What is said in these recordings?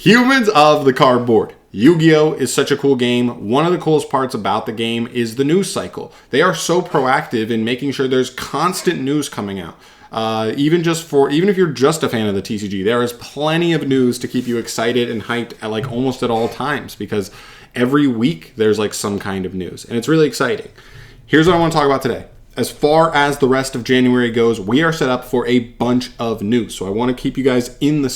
Humans of the Cardboard. Yu-Gi-Oh! Is such a cool game. One of the coolest parts about the game is the news cycle. They are so proactive in making sure there's constant news coming out. Even if you're just a fan of the TCG, there is plenty of news to keep you excited and hyped at like almost at all times, because every week there's like some kind of news, and it's really exciting. Here's what I want to talk about today. As far as the rest of January goes, we are set up for a bunch of news. So I want to keep you guys in the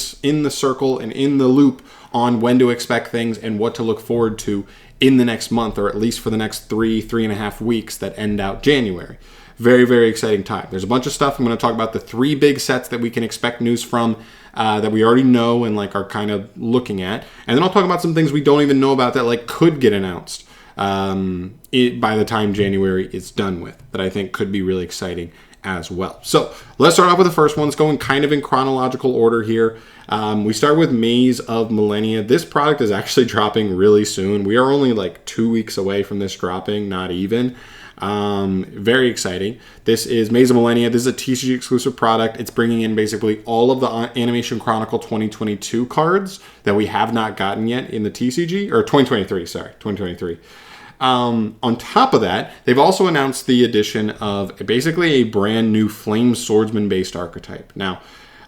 circle and in the loop on when to expect things and what to look forward to in the next month, or at least for the next three and a half weeks that end out January. Very, very exciting time. There's a bunch of stuff. I'm going to talk about the 3 big sets that we can expect news from that we already know and like are kind of looking at. And then I'll talk about some things we don't even know about that like could get announced by the time January is done with, that I think could be really exciting as well. So let's start off with the first one. It's going kind of in chronological order here. We start with MAA Millennia. This product is actually dropping really soon. We are only like 2 weeks away from this dropping, not even. Very exciting. This is MAA Millennia. This is a TCG exclusive product. It's bringing in basically all of the Animation Chronicle 2022 cards that we have not gotten yet in the TCG, or 2023. On top of that, they've also announced the addition of basically a brand new Flame Swordsman based archetype. Now,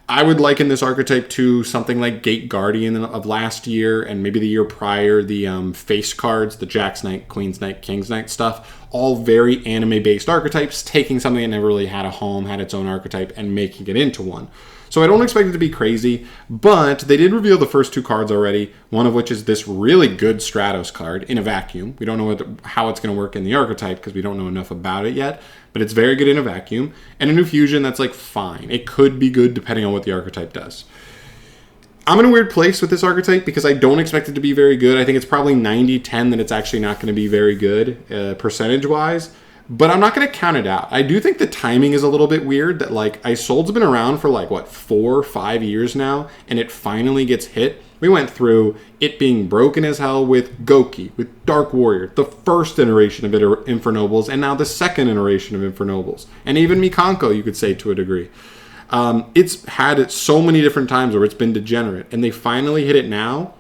I would liken this archetype to something like Gate Guardian of last year and maybe the year prior, the face cards, the Jack's Knight, Queen's Knight, King's Knight stuff, all very anime-based archetypes, taking something that never really had a home, had its own archetype, and making it into one. So I don't expect it to be crazy, but they did reveal the first 2 cards already, one of which is this really good Stratos card in a vacuum. We don't know how it's going to work in the archetype because we don't know enough about it yet, but it's very good in a vacuum. And a new fusion that's like fine. It could be good depending on what the archetype does. I'm in a weird place with this archetype because I don't expect it to be very good. I think it's probably 90-10 that it's actually not going to be very good percentage-wise. But I'm not going to count it out. I do think the timing is a little bit weird, that like Isolde's been around for like, 4 or 5 years now, and it finally gets hit. We went through it being broken as hell with Goki, with Dark Warrior, the first iteration of Infernobles, and now the second iteration of Infernobles. And even Mikanko, you could say, to a degree. It's had it so many different times where it's been degenerate, and they finally hit it now,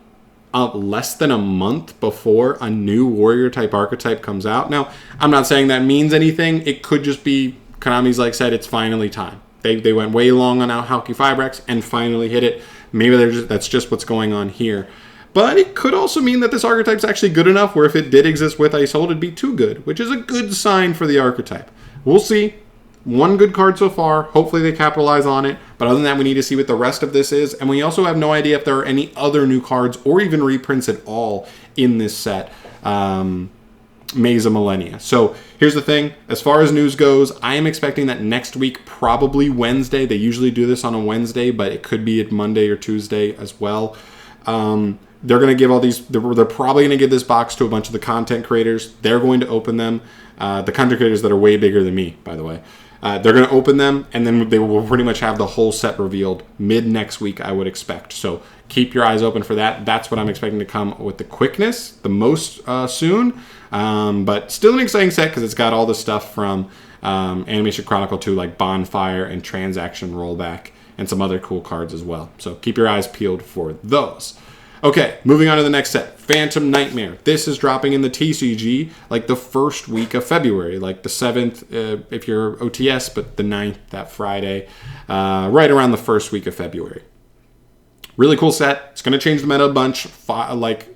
less than a month before a new warrior type archetype comes out. Now, I'm not saying that means anything. It could just be Konami's like said, it's finally time. They went way long on Halki Fibrex and finally hit it. Maybe that's just what's going on here. But it could also mean that this archetype's actually good enough where if it did exist with Isolde, it'd be too good, which is a good sign for the archetype. We'll see. 1 good card so far. Hopefully they capitalize on it. But other than that, we need to see what the rest of this is. And we also have no idea if there are any other new cards or even reprints at all in this set. MAA Millennia. So here's the thing. As far as news goes, I am expecting that next week, probably Wednesday. They usually do this on a Wednesday, but it could be at Monday or Tuesday as well. They're going to give all these... They're probably going to give this box to a bunch of the content creators. They're going to open them. The content creators that are way bigger than me, by the way. They're going to open them, and then they will pretty much have the whole set revealed mid-next week, I would expect. So keep your eyes open for that. That's what I'm expecting to come with the quickness, the most soon. But still an exciting set because it's got all the stuff from Animation Chronicle 2, like Bonfire and Transaction Rollback, and some other cool cards as well. So keep your eyes peeled for those. Okay, moving on to the next set. Phantom Nightmare. This is dropping in the TCG like the first week of February, like the 7th if you're OTS, but the 9th, that Friday, right around the first week of February. Really cool set. It's going to change the meta a bunch. Like,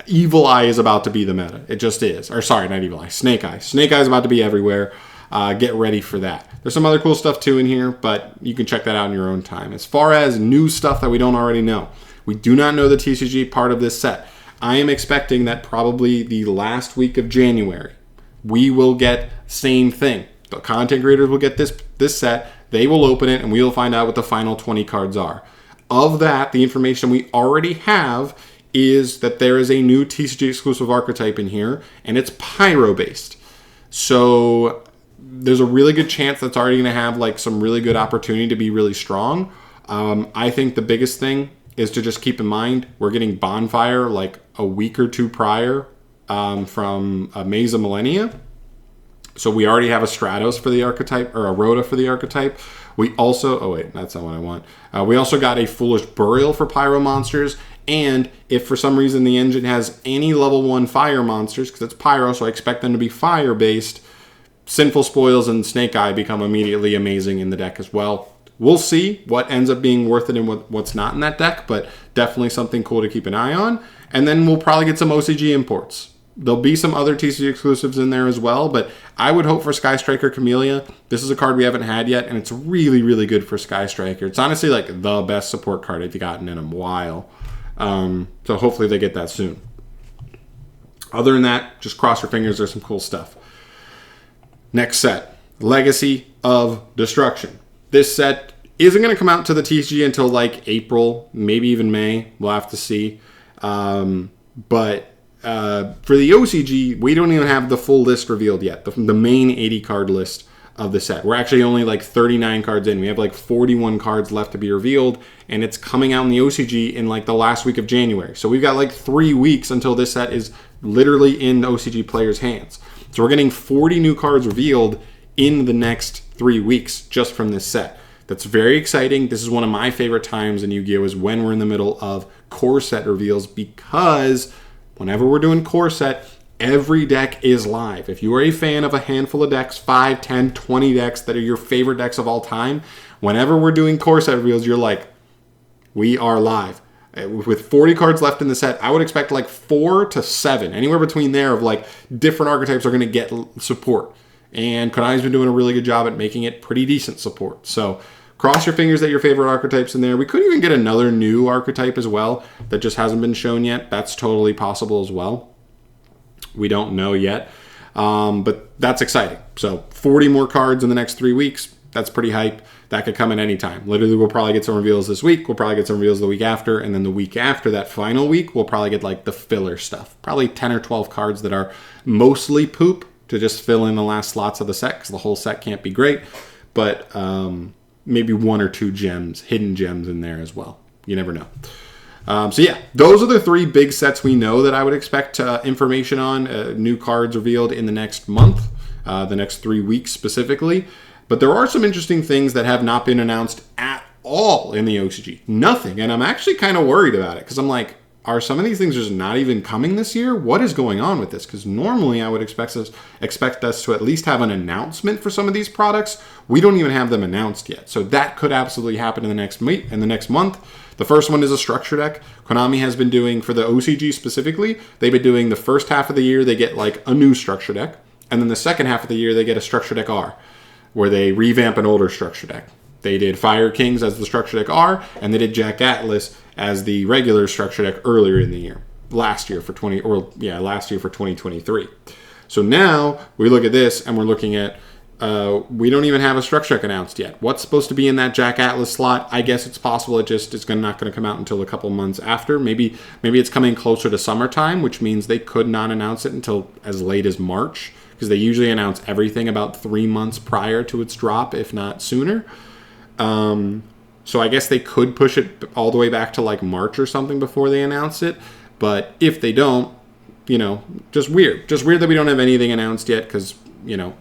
Evil Eye is about to be the meta. It just is. Or sorry, not Evil Eye. Snake Eye. Snake Eye is about to be everywhere. Get ready for that. There's some other cool stuff too in here, but you can check that out in your own time. As far as new stuff that we don't already know, we do not know the TCG part of this set. I am expecting that probably the last week of January, we will get same thing. The content creators will get this set. They will open it, and we will find out what the final 20 cards are. Of that, the information we already have is that there is a new TCG exclusive archetype in here, and it's Pyro-based. So there's a really good chance that's already going to have like some really good opportunity to be really strong. I think the biggest thing is to just keep in mind we're getting Bonfire like a week or 2 prior from MAA Millennia. So we already have a Stratos for the archetype, or a Rhoda for the archetype. We also, oh wait, that's not what I want. We also got a Foolish Burial for Pyro Monsters, And if for some reason the engine has any level 1 fire monsters, because it's Pyro, so I expect them to be fire-based, Sinful Spoils and Snake Eye become immediately amazing in the deck as well. We'll see what ends up being worth it and what's not in that deck, but definitely something cool to keep an eye on. And then we'll probably get some OCG imports. There'll be some other TCG exclusives in there as well, but I would hope for Sky Striker Camellia. This is a card we haven't had yet, and it's really, really good for Sky Striker. It's honestly like the best support card I've gotten in a while. So hopefully they get that soon. Other than that, just cross your fingers, there's some cool stuff. Next set, Legacy of Destruction. This set isn't going to come out to the TCG until like April, maybe even May. We'll have to see. But for the OCG, we don't even have the full list revealed yet. The main 80 card list of the set. We're actually only like 39 cards in. We have like 41 cards left to be revealed, and it's coming out in the OCG in like the last week of January. So we've got like 3 weeks until this set is literally in OCG players' hands. So we're getting 40 new cards revealed in the next 3 weeks just from this set. That's very exciting. This is one of my favorite times in Yu-Gi-Oh! Is when we're in the middle of core set reveals, because whenever we're doing core set, every deck is live. If you are a fan of a handful of decks, 5, 10, 20 decks that are your favorite decks of all time, whenever we're doing core set reveals, you're like, we are live. With 40 cards left in the set, I would expect like 4 to 7, anywhere between there, of like different archetypes are going to get support. And Konami's been doing a really good job at making it pretty decent support. So cross your fingers that your favorite archetype's in there. We could even get another new archetype as well that just hasn't been shown yet. That's totally possible as well. We don't know yet. But that's exciting. So 40 more cards in the next 3 weeks. That's pretty hype. That could come at any time. Literally, we'll probably get some reveals this week. We'll probably get some reveals the week after. And then the week after that final week, we'll probably get like the filler stuff. Probably 10 or 12 cards that are mostly poop to just fill in the last slots of the set, because the whole set can't be great. But maybe 1 or 2 gems, hidden gems in there as well. You never know. So yeah, those are the 3 big sets we know that I would expect information on. New cards revealed in the next month, the next 3 weeks specifically. But there are some interesting things that have not been announced at all in the OCG. Nothing. And I'm actually kind of worried about it, because I'm like, are some of these things just not even coming this year? What is going on with this? Because normally I would expect us to at least have an announcement for some of these products. We don't even have them announced yet. So that could absolutely happen in the next month. The first one is a structure deck. Konami has been doing, for the OCG specifically, they've been doing the first half of the year, they get like a new structure deck. And then the second half of the year, they get a structure deck R, where they revamp an older structure deck. They did Fire Kings as the structure deck R, and they did Jack Atlas as the regular structure deck earlier in the year. Last year for 2023. So now we look at this and we're looking at, we don't even have a structure deck announced yet. What's supposed to be in that Jack Atlas slot? I guess it's possible it's not going to come out until a couple months after. Maybe it's coming closer to summertime, which means they could not announce it until as late as March, because they usually announce everything about 3 months prior to its drop, if not sooner. So I guess they could push it all the way back to like March or something before they announce it. But if they don't, just weird. Just weird that we don't have anything announced yet, because,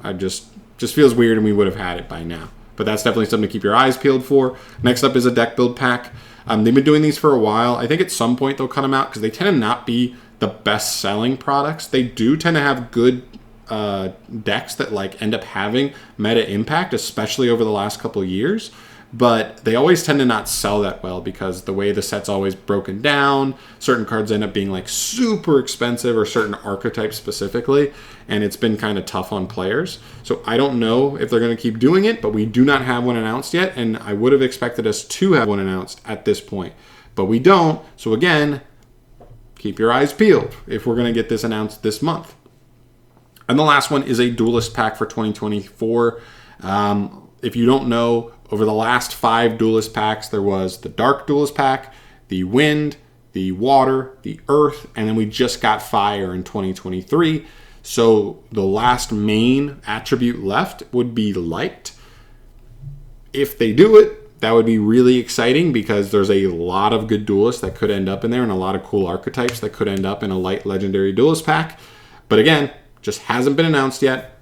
I just feels weird and we would have had it by now. But that's definitely something to keep your eyes peeled for. Next up is a deck build pack. They've been doing these for a while. I think at some point they'll cut them out, because they tend to not be the best selling products. They do tend to have good decks that like end up having meta impact, especially over the last couple of years. But they always tend to not sell that well, because the way the set's always broken down, certain cards end up being like super expensive, or certain archetypes specifically, and it's been kind of tough on players. So I don't know if they're going to keep doing it, but we do not have one announced yet, and I would have expected us to have one announced at this point. But we don't, so again, keep your eyes peeled if we're going to get this announced this month. And the last one is a Duelist pack for 2024. If you don't know, over the last 5 Duelist packs, there was the Dark Duelist pack, the Wind, the Water, the Earth, and then we just got Fire in 2023. So the last main attribute left would be Light. If they do it, that would be really exciting, because there's a lot of good Duelists that could end up in there, and a lot of cool archetypes that could end up in a Light Legendary Duelist pack. But again, just hasn't been announced yet.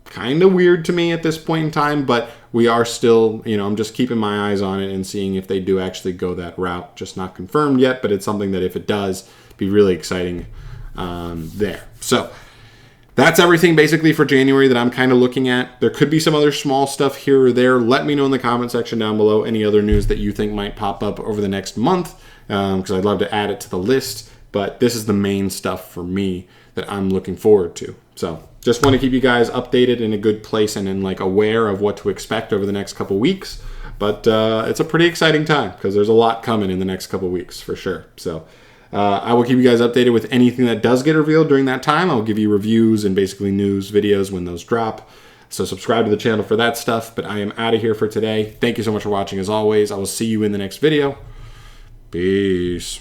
kind of weird to me at this point in time, but we are still, I'm just keeping my eyes on it and seeing if they do actually go that route. Just not confirmed yet, but it's something that if it does, be really exciting there. So that's everything basically for January that I'm kind of looking at. There could be some other small stuff here or there. Let me know in the comment section down below any other news that you think might pop up over the next month, because I'd love to add it to the list. But this is the main stuff for me that I'm looking forward to. So just want to keep you guys updated in a good place and in like aware of what to expect over the next couple weeks. But it's a pretty exciting time because there's a lot coming in the next couple weeks for sure. So I will keep you guys updated with anything that does get revealed during that time. I'll give you reviews and basically news videos when those drop. So subscribe to the channel for that stuff. But I am out of here for today. Thank you so much for watching as always. I will see you in the next video. Peace.